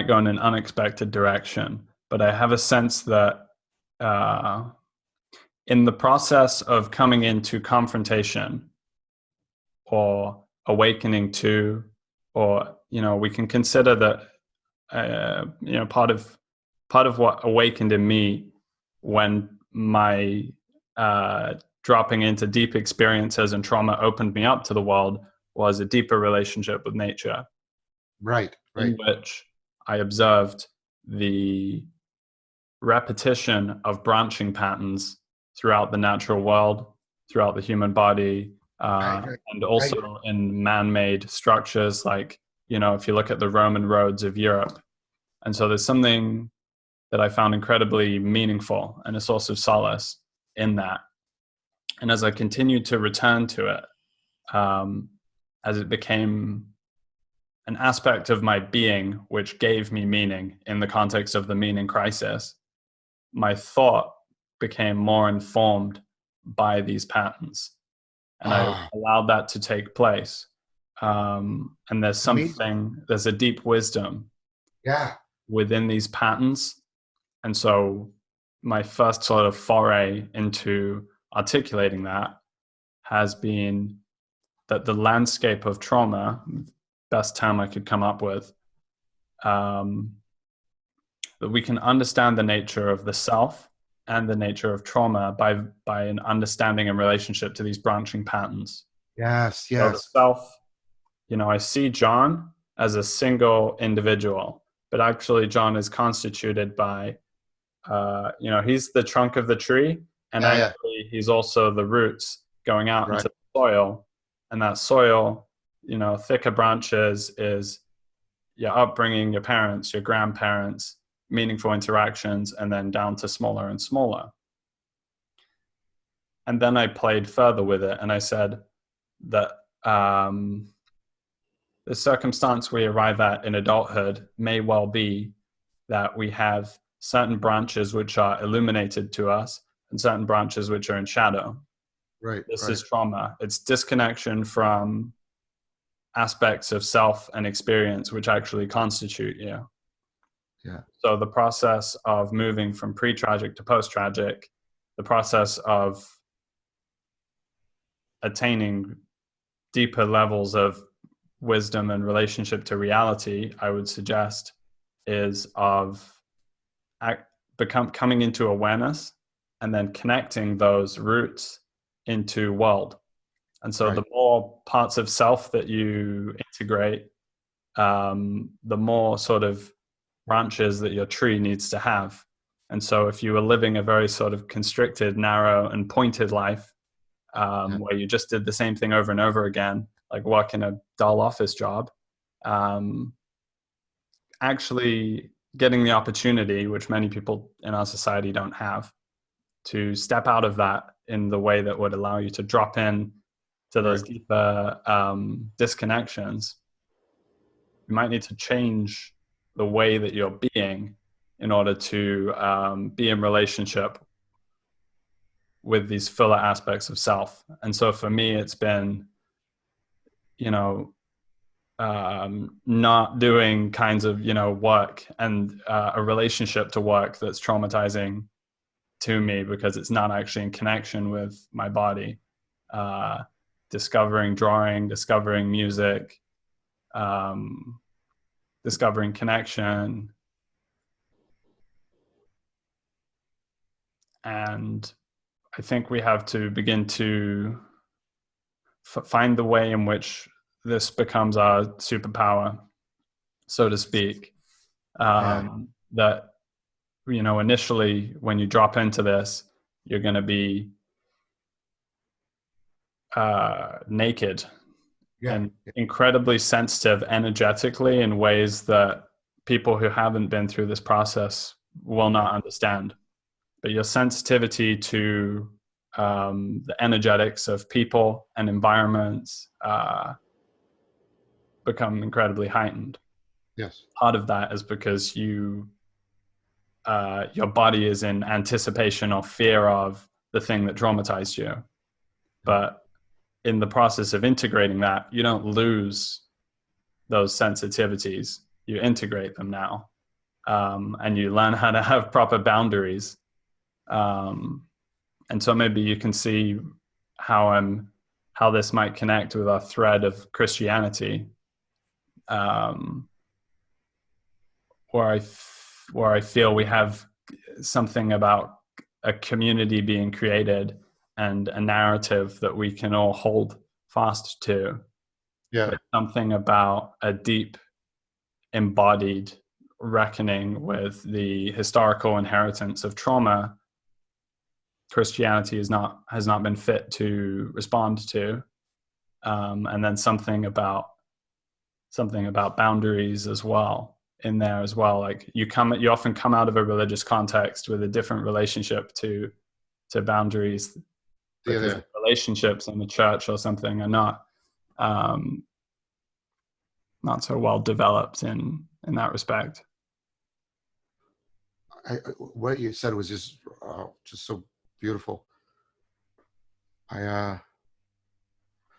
[SPEAKER 1] go in an unexpected direction, but I have a sense that in the process of coming into confrontation or awakening to, or we can consider that part of what awakened in me when my dropping into deep experiences and trauma opened me up to the world was a deeper relationship with nature.
[SPEAKER 2] Right.
[SPEAKER 1] In which I observed the repetition of branching patterns throughout the natural world, throughout the human body, and also in man-made structures, like, if you look at the Roman roads of Europe. And so there's something that I found incredibly meaningful and a source of solace in that. And as I continued to return to it, as it became an aspect of my being, which gave me meaning in the context of the meaning crisis, my thought became more informed by these patterns. And I allowed that to take place. And there's a deep wisdom within these patterns. And so my first sort of foray into articulating that has been that the landscape of trauma, best term I could come up with, that we can understand the nature of the self and the nature of trauma by an understanding and relationship to these branching patterns.
[SPEAKER 2] Yes.
[SPEAKER 1] So the self, I see John as a single individual, but actually John is constituted by, he's the trunk of the tree, and actually he's also the roots going out into the soil, and that soil, thicker branches is your upbringing, your parents, your grandparents, meaningful interactions, and then down to smaller and smaller. And then I played further with it, and I said that the circumstance we arrive at in adulthood may well be that we have certain branches which are illuminated to us and certain branches which are in shadow. This is trauma. It's disconnection from aspects of self and experience which actually constitute you. So the process of moving from pre-tragic to post-tragic, the process of attaining deeper levels of wisdom and relationship to reality, I would suggest, is of coming into awareness and then connecting those roots into world. And so the more parts of self that you integrate, the more sort of branches that your tree needs to have. And so if you were living a very sort of constricted, narrow, and pointed life, where you just did the same thing over and over again, like working a dull office job, actually getting the opportunity, which many people in our society don't have, to step out of that in the way that would allow you to drop in to those deeper disconnections. You might need to change the way that you're being in order to be in relationship with these fuller aspects of self. And so for me, it's been, not doing kinds of, work and a relationship to work that's traumatizing to me because it's not actually in connection with my body. Discovering drawing, discovering music, discovering connection, And I think we have to begin to find the way in which this becomes our superpower, so to speak.
[SPEAKER 2] Yeah.
[SPEAKER 1] That, you know, initially when you drop into this, you're going to be naked
[SPEAKER 2] Yeah.
[SPEAKER 1] and incredibly sensitive energetically in ways that people who haven't been through this process will not understand. But your sensitivity to the energetics of people and environments become incredibly heightened.
[SPEAKER 2] Yes.
[SPEAKER 1] Part of that is because your body is in anticipation or fear of the thing that traumatized you. But in the process of integrating that, you don't lose those sensitivities. You integrate them now, and you learn how to have proper boundaries. And so maybe you can see how this might connect with our thread of Christianity, um, where I feel we have something about a community being created and a narrative that we can all hold fast to,
[SPEAKER 2] Yeah.
[SPEAKER 1] but something about a deep embodied reckoning with the historical inheritance of trauma Christianity has not been fit to respond to, and then something about boundaries as well in there as well. Like you often come out of a religious context with a different relationship to boundaries
[SPEAKER 2] Yeah.
[SPEAKER 1] because
[SPEAKER 2] Yeah.
[SPEAKER 1] relationships in the church or something are um, not so well developed in that respect.
[SPEAKER 2] What you said was just so beautiful.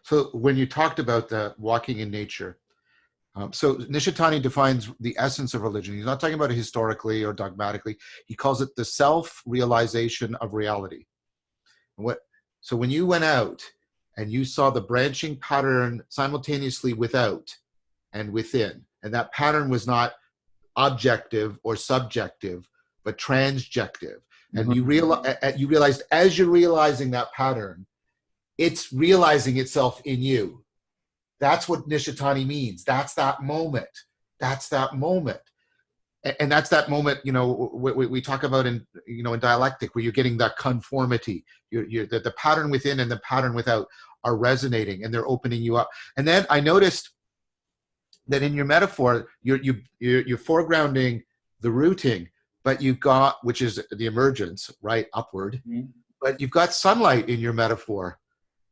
[SPEAKER 2] So when you talked about the walking in nature, so Nishitani defines the essence of religion. He's not talking about it historically or dogmatically. He calls it the self-realization of reality. So when you went out and you saw the branching pattern simultaneously without and within, and that pattern was not objective or subjective, but transjective, and
[SPEAKER 1] Mm-hmm.
[SPEAKER 2] you realized as you're realizing that pattern, it's realizing itself in you. That's what Nishitani means. That's that moment. That's that moment. And that's that moment, you know, we talk about in, you know, in dialectic, where you're getting that conformity. The pattern within and the pattern without are resonating, and they're opening you up. And then I noticed that in your metaphor, you're foregrounding the rooting, but you've got, which is the emergence, right, upward. Mm-hmm. But you've got sunlight in your metaphor,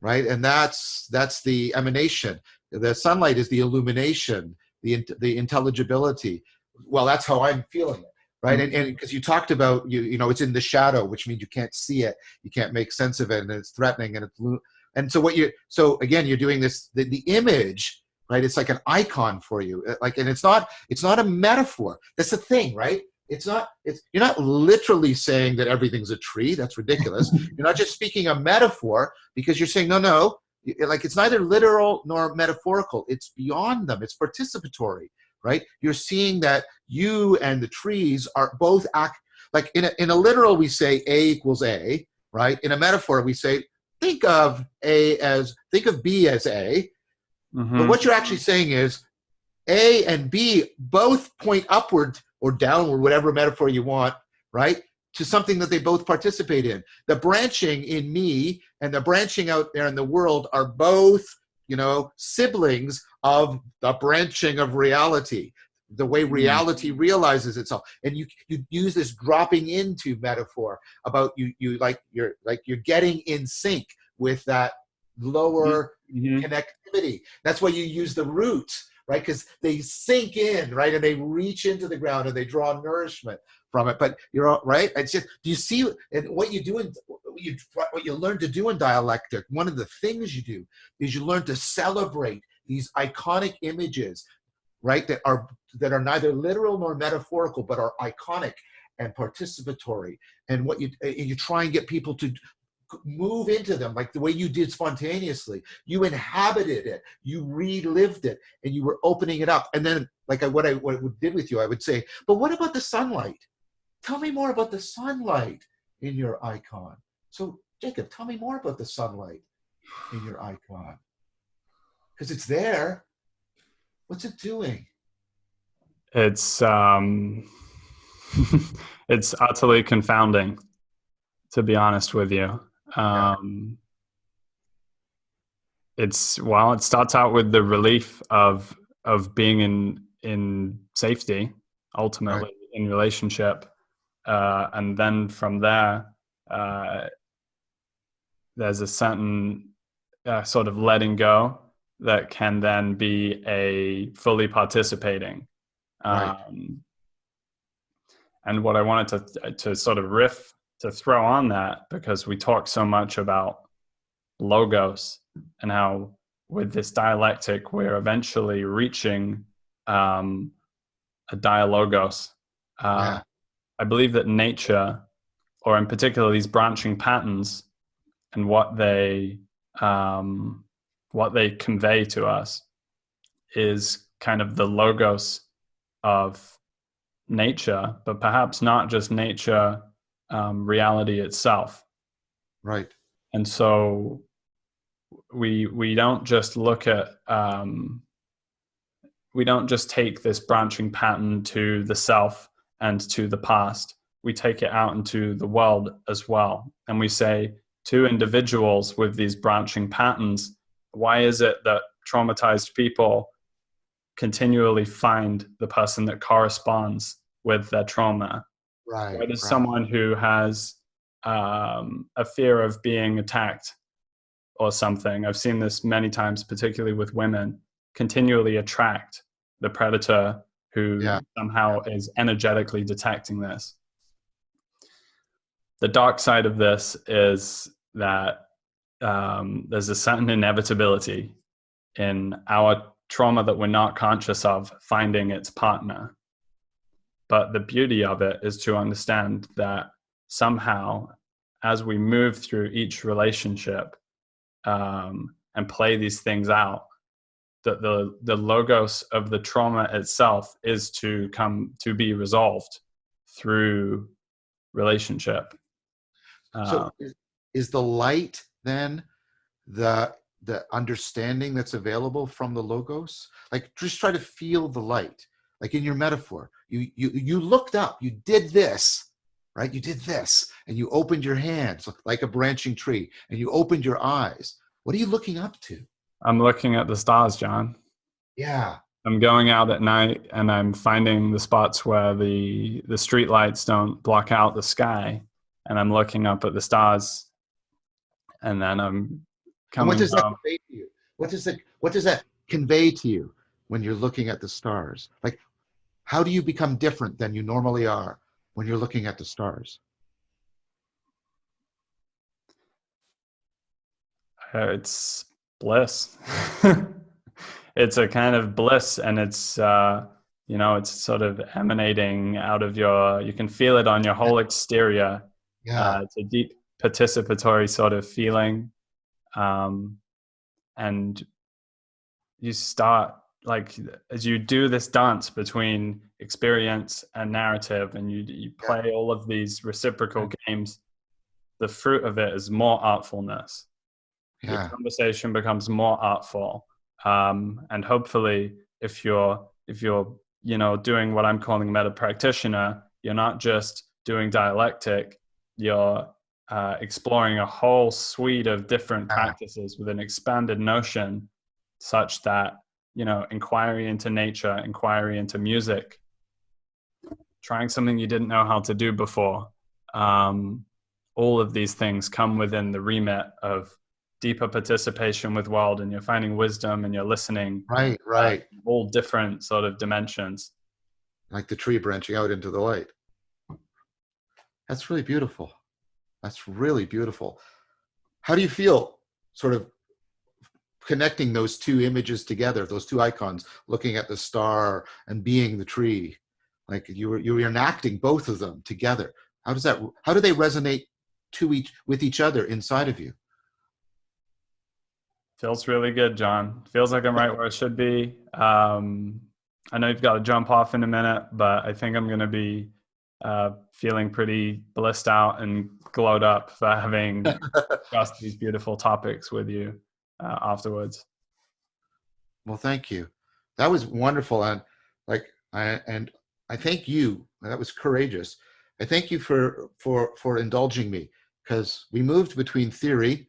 [SPEAKER 2] right? And that's the emanation. The sunlight is the illumination, the intelligibility. Well, that's how I'm feeling it, right? Mm-hmm. And because you talked about, you know, it's in the shadow, which means you can't see it, you can't make sense of it, and it's threatening, and so again, you're doing this, the image, right? It's like an icon for you, like, and it's not a metaphor. That's the thing, right? You're not literally saying that everything's a tree. That's ridiculous. You're not just speaking a metaphor, because you're saying, no, like it's neither literal nor metaphorical. It's beyond them. It's participatory, right? You're seeing that you and the trees are both like in a literal, we say A equals A, right? In a metaphor, we say, think of B as A. Mm-hmm. But what you're actually saying is A and B both point upward or downward, whatever metaphor you want, right, to something that they both participate in. The branching in me and the branching out there in the world are both, you know, siblings of the branching of reality, the way reality realizes itself. And you use this dropping into metaphor about you're getting in sync with that lower connectivity. That's why you use the roots, right? Because they sink in, right? And they reach into the ground and they draw nourishment from it. But you're right. It's just, do you see what you do what you learn to do in dialectic? One of the things you do is you learn to celebrate these iconic images, right? That are neither literal nor metaphorical, but are iconic and participatory. And what you try and get people to move into them, like the way you did spontaneously. You inhabited it, you relived it, and you were opening it up. And then, like what I did with you, I would say, but what about the sunlight? Tell me more about the sunlight. in your icon. So, Jacob, tell me more about the sunlight in your icon because it's there. What's it doing?
[SPEAKER 1] It's it's utterly confounding, to be honest with you.
[SPEAKER 2] Yeah,
[SPEAKER 1] Um, it's well, it starts out with the relief of being in safety,
[SPEAKER 2] right.
[SPEAKER 1] ultimately in relationship, and then from there, uh, there's a certain sort of letting go that can then be a fully participating.
[SPEAKER 2] Right.
[SPEAKER 1] Um, and what I wanted to sort of riff to throw on that, because we talk so much about logos and how with this dialectic we're eventually reaching um, a dialogos.
[SPEAKER 2] Yeah.
[SPEAKER 1] I believe that nature, or in particular these branching patterns, and um, what they convey to us is kind of the logos of nature, but perhaps not just nature, reality itself.
[SPEAKER 2] Right.
[SPEAKER 1] And so we don't just look at we don't just take this branching pattern to the self and to the past. We take it out into the world as well. And we say to individuals with these branching patterns, why is it that traumatized people continually find the person that corresponds with their trauma? Why
[SPEAKER 2] Right.
[SPEAKER 1] does
[SPEAKER 2] Right.
[SPEAKER 1] someone who has a fear of being attacked or something, I've seen this many times, particularly with women, continually attract the predator who
[SPEAKER 2] Yeah. Yeah.
[SPEAKER 1] somehow is energetically detecting this? The dark side of this is that there's a certain inevitability in our trauma that we're not conscious of finding its partner. But the beauty of it is to understand that somehow, as we move through each relationship and play these things out, that the logos of the trauma itself is to come to be resolved through relationship.
[SPEAKER 2] So
[SPEAKER 1] Uh,
[SPEAKER 2] is the light then the understanding that's available from the logos? Like just try to feel the light. Like in your metaphor, you looked up, you did this, right? You did this, and you opened your hands like a branching tree, and you opened your eyes. What are you looking up to?
[SPEAKER 1] I'm looking at the stars, John.
[SPEAKER 2] Yeah,
[SPEAKER 1] I'm going out at night and I'm finding the spots where the street lights don't block out the sky, and I'm looking up at the stars, and then I'm
[SPEAKER 2] and what
[SPEAKER 1] coming
[SPEAKER 2] does that
[SPEAKER 1] home.
[SPEAKER 2] convey to you? What does that convey to you when you're looking at the stars? Like, how do you become different than you normally are when you're looking at the stars?
[SPEAKER 1] It's bliss. It's a kind of bliss, and it's it's sort of emanating out of your. You can feel it on your whole exterior.
[SPEAKER 2] Yeah,
[SPEAKER 1] It's a deep participatory sort of feeling, um, and you start like as you do this dance between experience and narrative, and you
[SPEAKER 2] yeah,
[SPEAKER 1] play all of these reciprocal games. The fruit of it is more artfulness. Your
[SPEAKER 2] yeah,
[SPEAKER 1] conversation becomes more artful, and hopefully if you're doing what I'm calling meta practitioner, you're not just doing dialectic, you're exploring a whole suite of different
[SPEAKER 2] yeah.
[SPEAKER 1] practices with an expanded notion, such that inquiry into nature, inquiry into music, trying something you didn't know how to do before. Um, all of these things come within the remit of deeper participation with world, and you're finding wisdom and you're listening,
[SPEAKER 2] Right, right.
[SPEAKER 1] all different sort of dimensions.
[SPEAKER 2] Like the tree branching out into the light. That's really beautiful. That's really beautiful. How do you feel sort of connecting those two images together, those two icons, looking at the star and being the tree? Like you were enacting both of them together. How do they resonate with each other inside of you?
[SPEAKER 1] Feels really good, John. Feels like I'm right where I should be. I know you've got to jump off in a minute, but I think I'm going to be feeling pretty blissed out and glowed up for having discussed these beautiful topics with you afterwards.
[SPEAKER 2] Well, thank you. That was wonderful, and I thank you. That was courageous. I thank you for indulging me, because we moved between theory,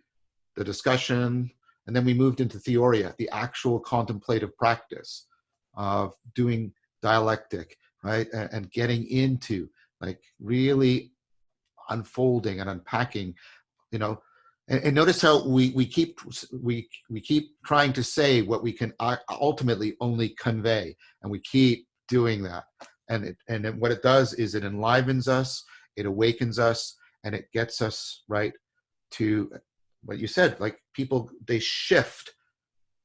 [SPEAKER 2] the discussion, and then we moved into theoria, the actual contemplative practice of doing dialectic, right, and getting into like really unfolding and unpacking, you know. And notice how we keep trying to say what we can ultimately only convey, and we keep doing that. And what it does is it enlivens us, it awakens us, and it gets us right to what you said. Like people, they shift.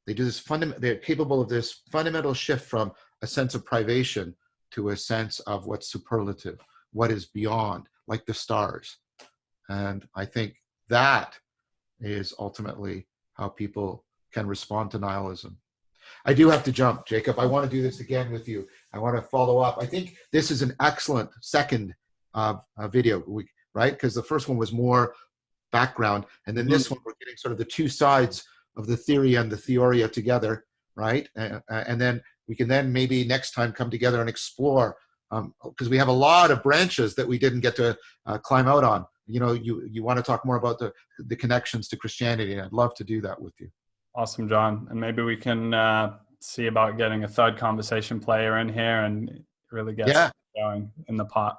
[SPEAKER 2] They do this they're capable of this fundamental shift from a sense of privation to a sense of what's superlative, what is beyond, like the stars. And I think that is ultimately how people can respond to nihilism. I do have to jump, Jacob. I want to do this again with you. I want to follow up. I think this is an excellent second video, right? Because the first one was more background, and then this one we're getting sort of the two sides of the theory and the theoria together, right? And then we can then maybe next time come together and explore, because we have a lot of branches that we didn't get to climb out on. You know, you want to talk more about the connections to Christianity, and I'd love to do that with you.
[SPEAKER 1] Awesome, John. And maybe we can see about getting a third conversation player in here and really get going in the pot.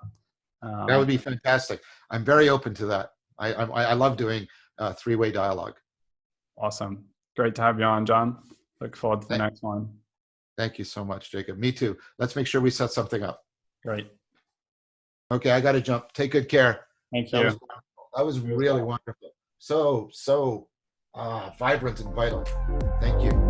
[SPEAKER 2] That would be fantastic. I'm very open to that. I love doing three-way dialogue.
[SPEAKER 1] Awesome. Great to have you on, John. Look forward to the next one.
[SPEAKER 2] Thank you so much, Jacob. Me too. Let's make sure we set something up.
[SPEAKER 1] Great.
[SPEAKER 2] Okay, I got to jump. Take good care.
[SPEAKER 1] Thank you.
[SPEAKER 2] That was really wonderful. So vibrant and vital. Thank you.